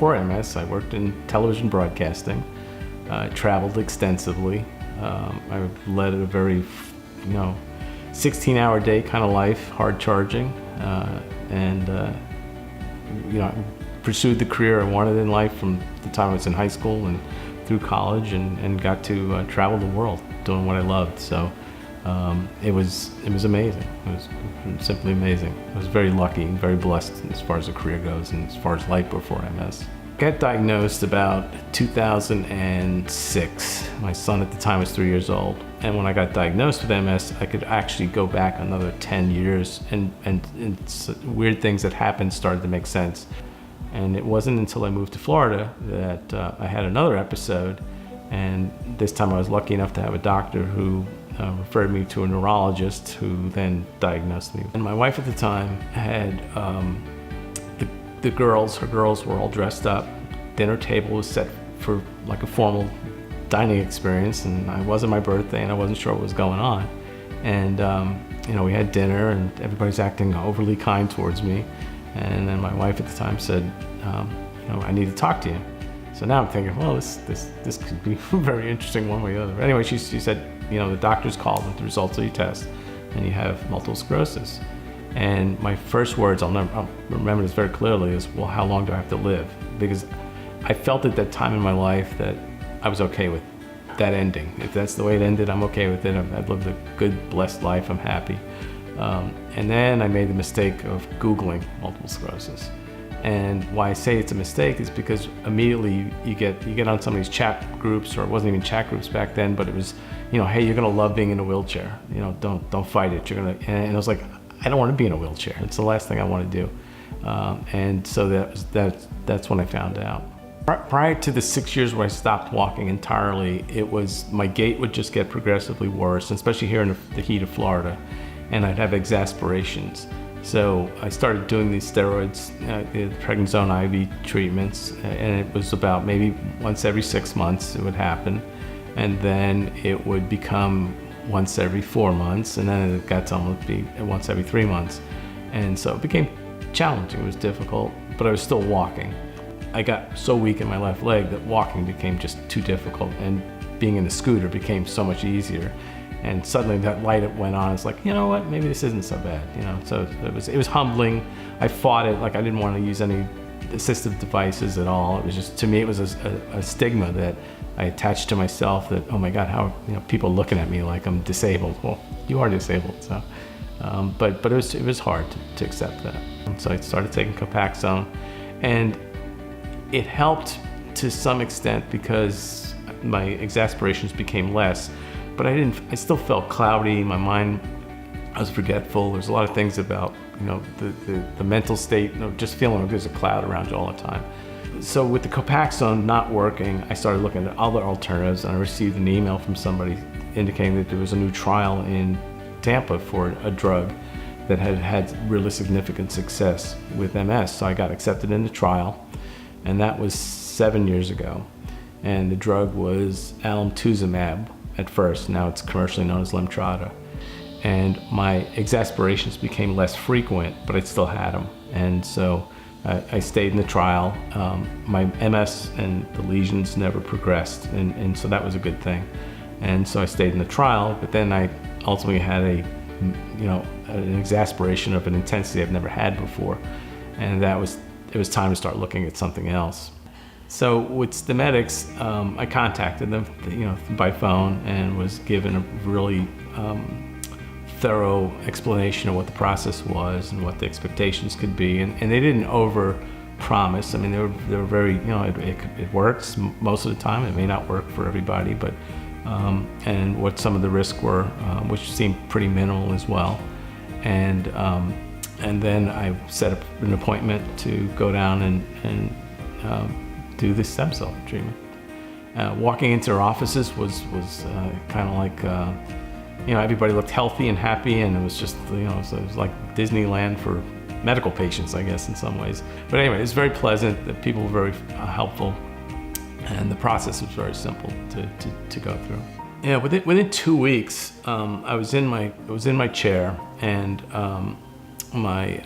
before MS, I worked in television broadcasting, traveled extensively. I led a very, 16-hour day kind of life, hard charging, and pursued the career I wanted in life from the time I was in high school and through college, and got to travel the world doing what I loved. So it was amazing. It was simply amazing. I was very lucky and very blessed as far as a career goes and as far as life before MS. I got diagnosed about 2006. My son at the time was 3 years old. And when I got diagnosed with MS, I could actually go back another 10 years and weird things that happened started to make sense. And it wasn't until I moved to Florida that I had another episode. And this time I was lucky enough to have a doctor who referred me to a neurologist who then diagnosed me. And my wife at the time had her girls were all dressed up. Dinner table was set for like a formal dining experience, and it wasn't my birthday and I wasn't sure what was going on. And we had dinner and everybody's acting overly kind towards me. And then my wife at the time said, I need to talk to you. So now I'm thinking, well, this could be very interesting one way or the other. But anyway, she said, the doctor's called with the results of your test and you have multiple sclerosis. And my first words, I'll remember this very clearly, is, well, how long do I have to live? Because I felt at that time in my life that I was okay with that ending. If that's the way it ended, I'm okay with it. I've lived a good, blessed life. I'm happy. And then I made the mistake of Googling multiple sclerosis. And why I say it's a mistake is because immediately you get on some of these chat groups, or it wasn't even chat groups back then, but it was, hey, you're gonna love being in a wheelchair. Don't fight it. And I was like, I don't want to be in a wheelchair. It's the last thing I want to do. And so that's when I found out. Prior to the 6 years where I stopped walking entirely, my gait would just get progressively worse, especially here in the heat of Florida, and I'd have exasperations. So I started doing these steroids, the prednisone IV treatments, and it was about maybe once every 6 months it would happen, and then it would become once every 4 months, and then it got to almost be once every 3 months. And so it became challenging, it was difficult, but I was still walking. I got so weak in my left leg that walking became just too difficult, and being in a scooter became so much easier. And suddenly that light went on. It's like, you know what, maybe this isn't so bad, So it was humbling. I fought it, like I didn't want to use any assistive devices at all. It was just, to me, it was a stigma that I attached to myself that, oh my God, how, people looking at me like I'm disabled. Well, you are disabled, so. But it was hard to accept that. And so I started taking Copaxone, and it helped to some extent because my exasperations became less. But I still felt cloudy. My mind, I was forgetful. There's a lot of things about, the mental state, just feeling like there's a cloud around you all the time. So with the Copaxone not working, I started looking at other alternatives, and I received an email from somebody indicating that there was a new trial in Tampa for a drug that had really significant success with MS. So I got accepted in the trial, and that was 7 years ago. And the drug was alemtuzumab. At first, now it's commercially known as Lemtrada. And my exasperations became less frequent, but I still had them. And so I stayed in the trial. My MS and the lesions never progressed, and so that was a good thing. And so I stayed in the trial, but then I ultimately had an exasperation of an intensity I've never had before. And it was time to start looking at something else. So with Stemedix, I contacted them, by phone, and was given a really thorough explanation of what the process was and what the expectations could be, and they didn't over-promise. I mean, they were very, it works most of the time. It may not work for everybody, but and what some of the risks were, which seemed pretty minimal as well, and then I set up an appointment to go down and do the stem cell treatment. Walking into their offices was kind of like, everybody looked healthy and happy, and it was just, so it was like Disneyland for medical patients, I guess, in some ways. But anyway, it was very pleasant. The people were very helpful, and the process was very simple to go through. Yeah, within 2 weeks, I was in my chair, and my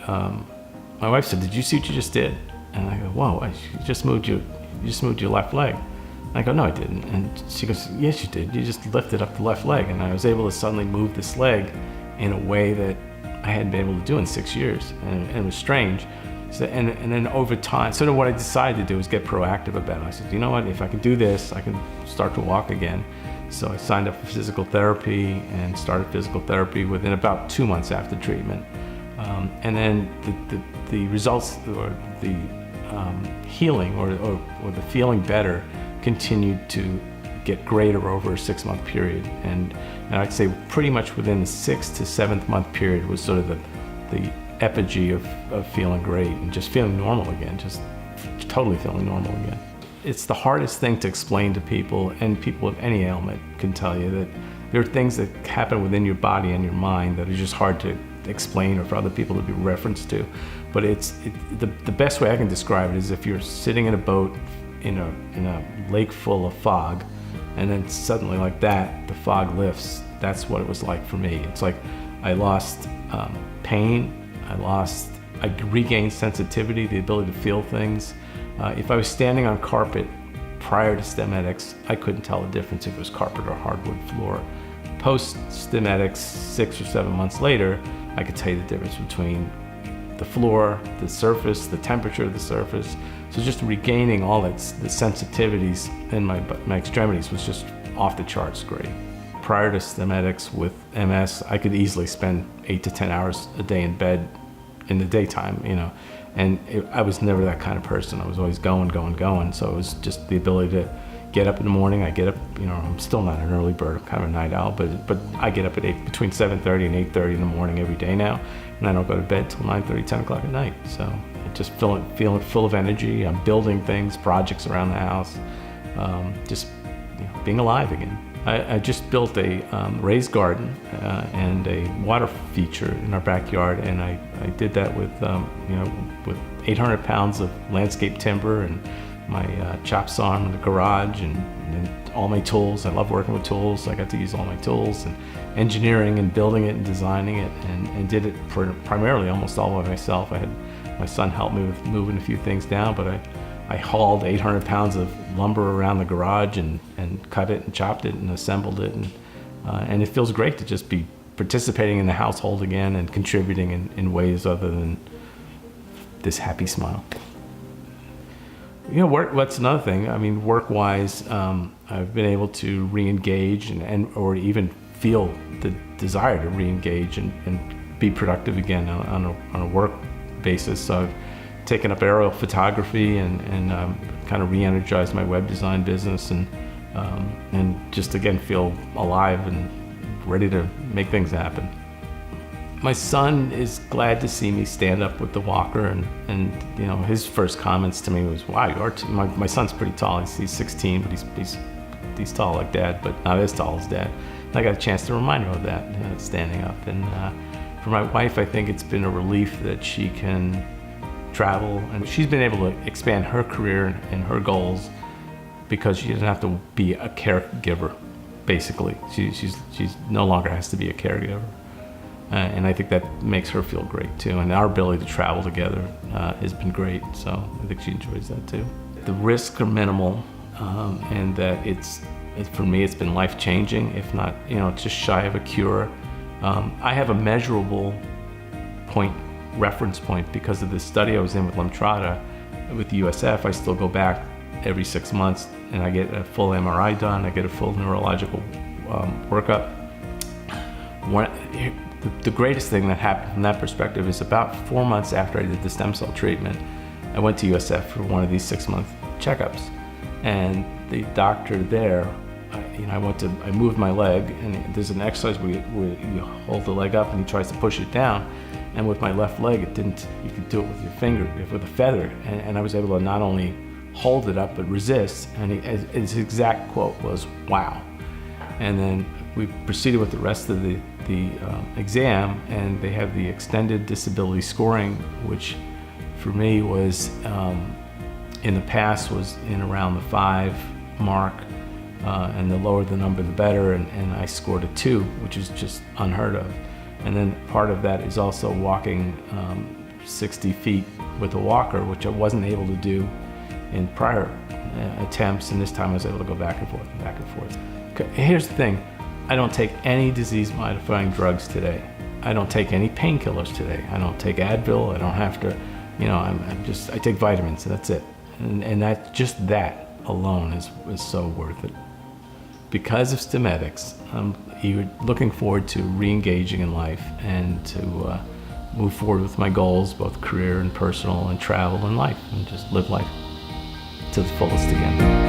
wife said, "Did you see what you just did?" And I go, whoa, you just moved your left leg. And I go, no, I didn't. And she goes, yes, you did. You just lifted up the left leg. And I was able to suddenly move this leg in a way that I hadn't been able to do in 6 years. And it was strange. So, and then over time, sort of what I decided to do was get proactive about it. I said, you know what, if I can do this, I can start to walk again. So I signed up for physical therapy and started physical therapy within about 2 months after treatment. And then the results, or the healing, or the feeling better, continued to get greater over a 6-month period. And I'd say pretty much within the 6th to 7th month period was sort of the epigee of feeling great and just feeling normal again, just totally feeling normal again. It's the hardest thing to explain to people, and people with any ailment can tell you that there are things that happen within your body and your mind that are just hard to explain or for other people to be referenced to. But the best way I can describe it is if you're sitting in a boat in a lake full of fog, and then suddenly like that, the fog lifts. That's what it was like for me. It's like I lost pain, I regained sensitivity, the ability to feel things. If I was standing on carpet prior to Stemedix, I couldn't tell the difference if it was carpet or hardwood floor. Post Stemedix, 6 or 7 months later, I could tell you the difference between the floor, the surface, the temperature of the surface. So just regaining all the sensitivities in my extremities was just off the charts great. Prior to Stemedix with MS, I could easily spend 8 to 10 hours a day in bed in the daytime, and I was never that kind of person. I was always going. So it was just the ability to get up in the morning. I get up, I'm still not an early bird, I'm kind of a night owl, but I get up at between 7:30 and 8:30 in the morning every day now, and I don't go to bed till 9:30, 10 o'clock at night. So I just feeling full of energy. I'm building things, projects around the house, just being alive again. I just built a raised garden and a water feature in our backyard, and I did that with with 800 pounds of landscape timber and my chop saw in the garage and all my tools. I love working with tools. I got to use all my tools, and engineering and building it and designing it, and did it primarily almost all by myself. I had my son help me with moving a few things down, but I hauled 800 pounds of lumber around the garage and cut it and chopped it and assembled it. And it feels great to just be participating in the household again and contributing in ways other than this happy smile. What's another thing? I mean, work-wise, I've been able to re-engage or even feel the desire to re-engage and be productive again on a work basis. So I've taken up aerial photography and kind of re-energized my web design business and just again feel alive and ready to make things happen. My son is glad to see me stand up with the walker, and his first comments to me was, "Wow, you are." My son's pretty tall. He's 16, but he's tall like Dad, but not as tall as Dad. And I got a chance to remind him of that, standing up. And for my wife, I think it's been a relief that she can travel, and she's been able to expand her career and her goals because she doesn't have to be a caregiver. Basically, she's no longer has to be a caregiver. And I think that makes her feel great too. And our ability to travel together has been great. So I think she enjoys that too. The risks are minimal, and that for me, it's been life-changing, if not, just shy of a cure. I have a measurable reference point because of the study I was in with Lemtrada. With the USF, I still go back every 6 months and I get a full MRI done. I get a full neurological workup. The greatest thing that happened from that perspective is about 4 months after I did the stem cell treatment, I went to USF for one of these 6-month checkups, and the doctor there, I moved my leg, and there's an exercise where you hold the leg up and he tries to push it down, and with my left leg, it didn't. You could do it with your finger, with a feather, and I was able to not only hold it up but resist. And his exact quote was, "Wow." And then we proceeded with the rest of the exam, and they have the extended disability scoring, which for me was in the past was in around the 5 mark, and the lower the number the better, and I scored a 2, which is just unheard of. And then part of that is also walking 60 feet with a walker, which I wasn't able to do in prior attempts, and this time I was able to go back and forth and back and forth. Here's the thing, I don't take any disease-modifying drugs today. I don't take any painkillers today. I don't take Advil. I don't have to, I take vitamins, and that's it. And that alone is so worth it. Because of Stemedix, I'm looking forward to re-engaging in life and to move forward with my goals, both career and personal, and travel and life, and just live life to the fullest again.